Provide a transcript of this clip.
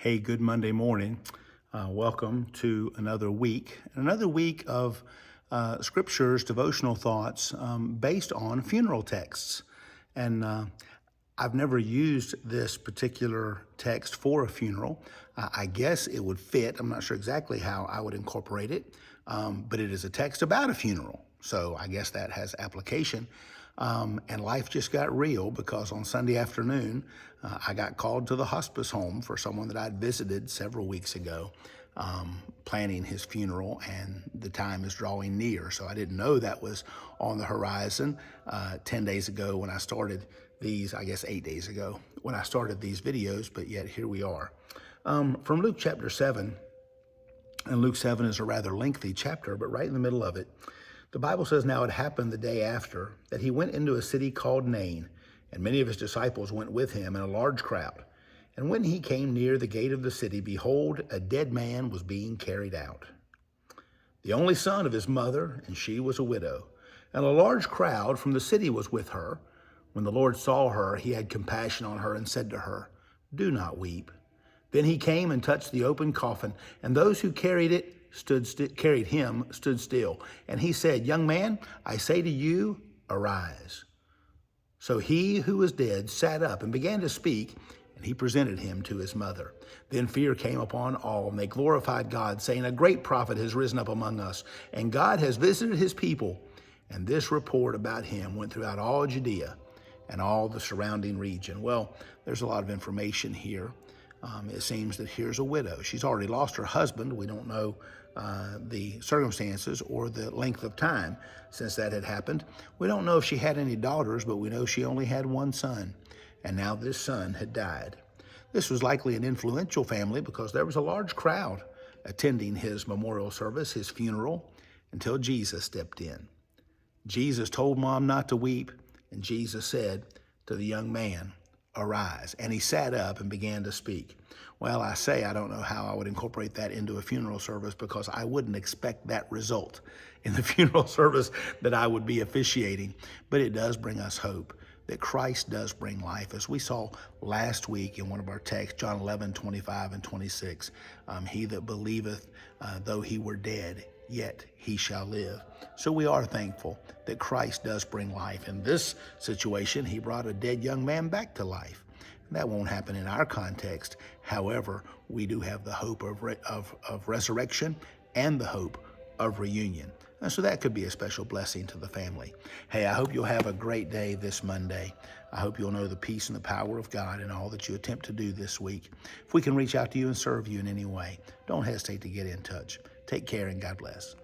Hey, good Monday morning. Welcome to another week of scriptures, devotional thoughts based on funeral texts. And I've never used this particular text for a funeral. I guess it would fit. I'm not sure exactly how I would incorporate it, but it is a text about a funeral. So I guess that has application. And life just got real because on Sunday afternoon, I got called to the hospice home for someone that I'd visited several weeks ago, planning his funeral, and the time is drawing near. So I didn't know that was on the horizon 10 days ago when I started these, I guess 8 days ago when I started these videos, but yet here we are. From Luke chapter 7, and Luke 7 is a rather lengthy chapter, but right in the middle of it, the Bible says, "Now it happened the day after that he went into a city called Nain, and many of his disciples went with him, and a large crowd. And when he came near the gate of the city, behold, a dead man was being carried out, the only son of his mother, and she was a widow. And a large crowd from the city was with her. When the Lord saw her, he had compassion on her and said to her, 'Do not weep.' Then he came and touched the open coffin, and those who carried him stood still. And he said, 'Young man, I say to you, arise.' So he who was dead sat up and began to speak, and he presented him to his mother. Then fear came upon all, and they glorified God, saying, 'A great prophet has risen up among us, and God has visited his people.' And this report about him went throughout all Judea and all the surrounding region." Well, there's a lot of information here. It seems that here's a widow. She's already lost her husband. We don't know the circumstances or the length of time since that had happened. We don't know if she had any daughters, but we know she only had one son, and now this son had died. This was likely an influential family because there was a large crowd attending his memorial service, his funeral, until Jesus stepped in. Jesus told Mom not to weep, and Jesus said to the young man, "Arise." And he sat up and began to speak. Well, I don't know how I would incorporate that into a funeral service because I wouldn't expect that result in the funeral service that I would be officiating. But it does bring us hope that Christ does bring life. As we saw last week in one of our texts, John 11:25 and 26, he that believeth, though he were dead, yet he shall live. So we are thankful that Christ does bring life. In this situation, he brought a dead young man back to life. That won't happen in our context. However, we do have the hope of resurrection and the hope of reunion. And so that could be a special blessing to the family. Hey, I hope you'll have a great day this Monday. I hope you'll know the peace and the power of God in all that you attempt to do this week. If we can reach out to you and serve you in any way, don't hesitate to get in touch. Take care and God bless.